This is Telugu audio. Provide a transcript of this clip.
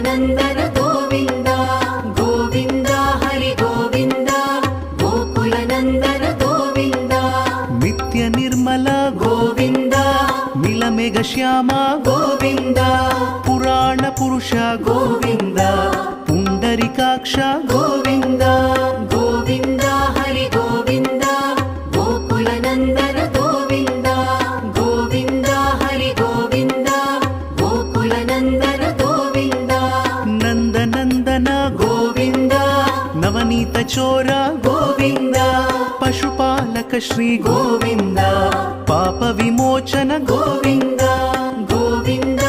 నందన గోవింద గోవింద హరి గోవింద గోకుల నందన గోవింద నిత్య నిర్మల గోవింద నీలమేఘ శ్యామ గోవింద పురాణ పురుష గోవింద పుండరికాక్ష గోవింద గోవింద హరి గోవింద గోకుల నందన గోవింద గోవింద హరి గోవింద గోకుల నందన గోవింద నందనందన గోవింద నవనీత చోర గోవింద పశుపాలక శ్రీ గోవింద పాప విమోచన గోవింద గోవింద